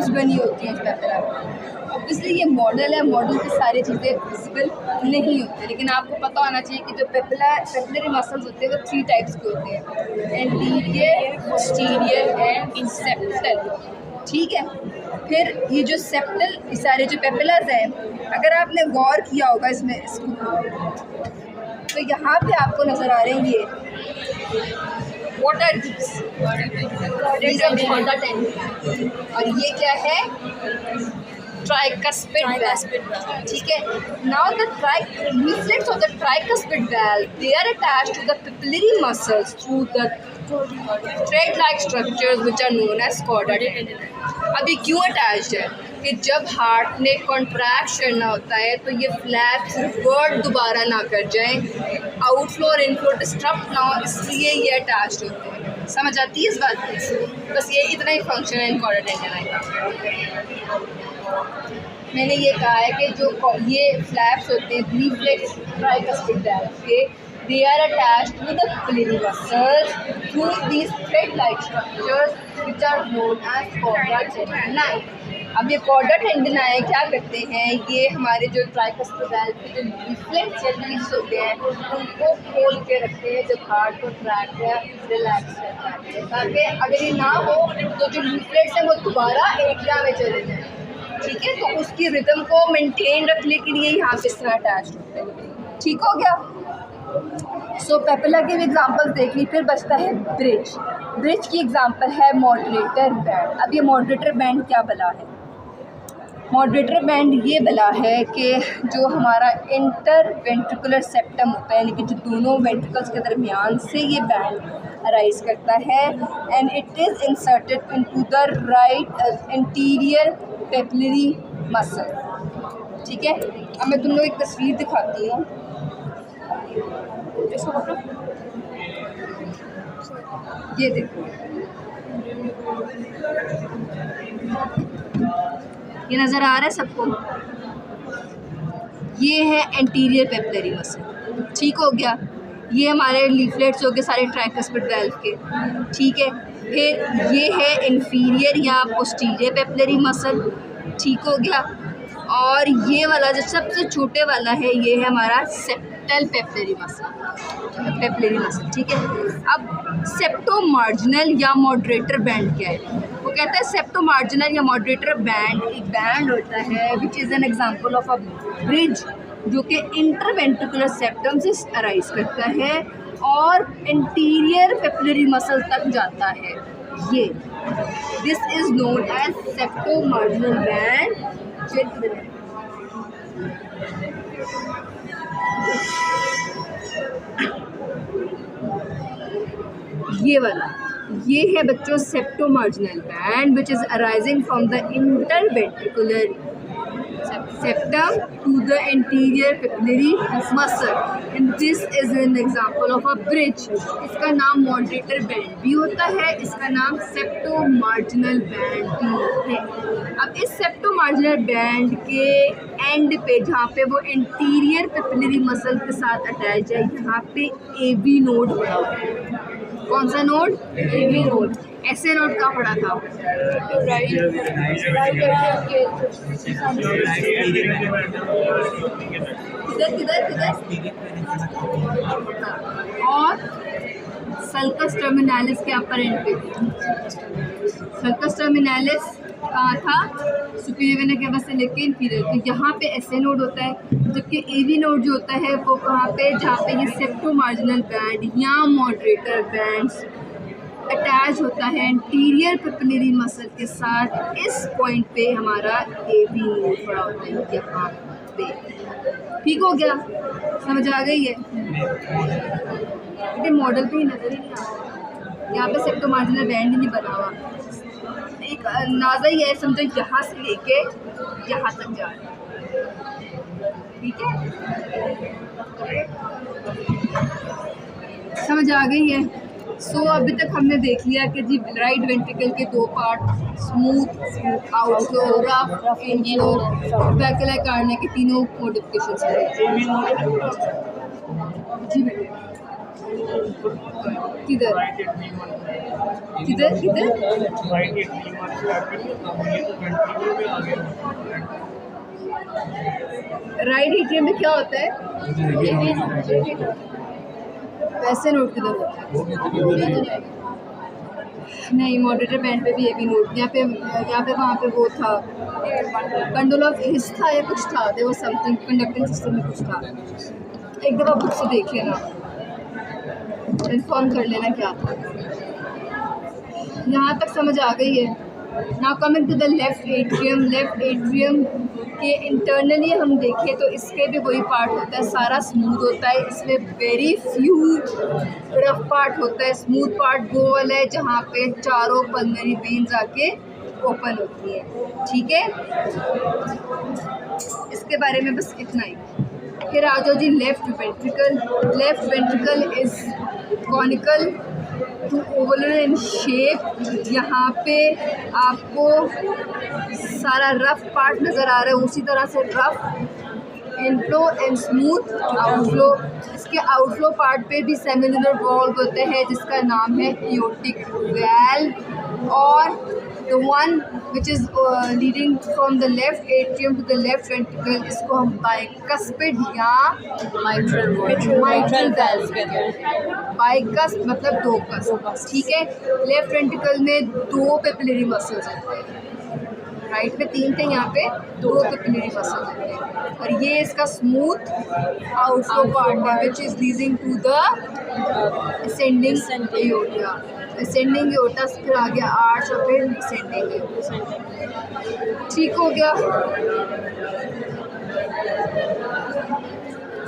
Waves बनी होती हैं इस पेपिला में। ऑब्वियसली ये मॉडल है, मॉडल की सारी चीज़ें विजिबल नहीं होती, लेकिन आपको पता होना चाहिए कि जो पेपिलरी मसल्स होते हैं वो 3 टाइप्स के होते हैं, एंटीरियर, पोस्टीरियर एंड सेप्टल। ठीक है, फिर ये जो सेप्टल, ये सारे जो पेपिलर्स हैं, अगर आपने गौर किया होगा इसमें तो यहाँ पे आपको नज़र आ रहे हैं ये व्हाट आर दीज, और ये क्या है, tricuspid valve. ठीक है, now the leaflets of the tricuspid valve, they are attached to the papillary muscles through the thread-like structures which are known as cauda tendon. अब ये क्यों अटैच्ड है कि जब हार्ट ने कॉन्ट्रैक्ट करना होता है तो ये फ्लैप्स रिवर्ट दोबारा ना कर जाएं, आउटफ्लो और इनफ्लो डिस्टर्ब ना हो, इसलिए ये अटैच्ड होते हैं। समझ आती है इस बात की? बस ये इतना ही फंक्शन है इन कॉडा टेंडन का। मैंने ये कहा है कि जो ये फ्लैप्स होते हैं लीफलेट्स ट्राइकस्पिड वैल्व के, they are attached to the papillary muscles through these thread-like structures which are known as cauda tendini. अब ये कॉडा टेंडनाई क्या करते हैं, ये हमारे जो ट्राइकस्पिड वैल्व के जो लीफलेट्स या लीव्स होते हैं उनको खोल के रखते हैं जब हार्ट को ट्रैक या रिलैक्स करता है, ताकि अगर ये ना हो तो जो लीफलेट्स हैं वो दोबारा एरिया में चले जाएं। ठीक है, तो उसकी रिदम को मेंटेन रखने के लिए यहाँ पे इस तरह अटैच होते हैं। ठीक हो गया। सो पेपिला के भी एग्जांपल्स देख ली। फिर बचता है ब्रिज। ब्रिज की एग्जांपल है मॉडरेटर बैंड। अब ये मॉडरेटर बैंड क्या बला है? मॉडरेटर बैंड ये बला है कि जो हमारा इंटर वेंट्रिकुलर सेप्टम होता है, यानी कि जो दोनों वेंट्रिकल्स के दरमियान से ये बैंड अराइज करता है, and it is inserted into the right anterior papillary muscle. ठीक है, अब मैं तुम लोग एक तस्वीर दिखाती हूँ। ये देखो, ये नज़र आ रहा है सबको? ये है एंटीरियर पेपिलरी मसल। ठीक हो गया, ये हमारे लीफलेट्स हो गए सारे ट्राइकस्पिड वैल्व के। ठीक है, फिर ये है इंफीरियर या पोस्टीरियर पेपिलरी मसल। ठीक हो गया, और ये वाला जो सबसे छोटे वाला है ये है हमारा सेप्टल पेपिलरी मसल। ठीक है, अब सेप्टो मार्जिनल या मॉडरेटर बैंड क्या है? वो कहता है सेप्टो मार्जिनल या मॉडरेटर बैंड एक बैंड होता है which is an example of a bridge, जो कि इंटरवेंट्रिकुलर सेप्टम से अराइज करता है और इंटीरियर पेपिलरी मसल तक जाता है। ये this is known as septo marginal band. ये वाला ये है बच्चों septo marginal band which is arising from the interventricular septum to the anterior papillary muscle, and this is an example of a bridge. इसका नाम मॉडरेटर बैंड भी होता है, इसका नाम सेप्टो मार्जिनल बैंड भी है। अब इस सेप्टो मार्जिनल बैंड के एंड पे जहाँ पे वो एंटीरियर पेपिलरी मसल के साथ अटैच है, यहाँ पे एवी नोड पड़ा हुआ है। कौन सा नोड? AV node. ऐसे नोड का पड़ा था और सल्कस टर्मिनालिस के अपर एंड पे। सल्कस टर्मिनालिस कहाँ था? सुपीरियर वेना केवा से लेके इंफीरियर। तो यहाँ पे ऐसे नोड होता है, जबकि एवी नोड जो होता है वो कहाँ पे? जहाँ पे ये सेप्टो मार्जिनल बैंड या मॉडरेटर बैंड्स अटैच होता है एंटीरियर पेपिलरी मसल के साथ। इस पॉइंट पे हमारा एवी नोड पड़ा होता है यहाँ पे। ठीक हो गया, समझ आ गई है? लेकिन मॉडल पे ही नजर ही नहीं आ रहा, यहाँ पे सेप्टो मार्जिनल बैंड ही नहीं बना हुआ। एक अंदाज़ा ही है, समझो यहाँ से लेके यहाँ तक जा रहा है। ठीक है, समझ आ गई है? सो अभी तक हमने देख लिया कि जी राइट वेंट्रिकल के 2 part, smooth, outflow, rough, inflow, वैकुलर कार्डिया के तीनों मोडिफिकेशंस हैं। जी बेटा, किधर किधर किधर? राइट एटीएम में क्या होता है? पैसे नोट किधर होता है? नहीं, मॉडरेटर बैंड पे भी ये भी नोट, यहाँ पे वहाँ पे वो था, बंडल ऑफ हिस था या कुछ था, there was something, conducting system में कुछ था। एक दफ़ा बुक से देख लेना, इन्फॉर्म कर लेना क्या था। यहाँ तक समझ आ गई है। Now coming to the left atrium के इंटरनली हम देखें तो इसके भी वही पार्ट होता है, सारा स्मूथ होता है, इसमें वेरी फ्यू रफ पार्ट होता है। स्मूथ पार्ट वो वाला है जहाँ पे चारों पल्मोनरी वेन्स आके ओपन होती है, ठीक है। इसके बारे में बस इतना ही। फिर आ जाओ जी left ventricle is conical to oval in shape. यहाँ पे आपको सारा रफ पार्ट नज़र आ रहा है, उसी तरह से rough inflow and smooth outflow. इसके आउटफ्लो पार्ट पे भी सेमिलर वॉल्व होते हैं जिसका नाम है एओर्टिक वाल्व, और the one which is leading from the left atrium to the left ventricle, इसको हम bicuspid या mitral valve कहते हैं। bicuspid मतलब दो कस्प, ठीक है। लेफ्ट वेंट्रिकल में दो पेपिलरी मसल्स होते हैं, राइट में तीन थे, यहाँ पे दो पेपिलरी मसल्स होते हैं। और ये इसका स्मूथ आउटफ्लो पार्ट है which is leading to the ascending aorta. Ascending aorta से फिर आ गया आर्च और फिर डिसेंडिंग एओर्टा। ठीक हो गया।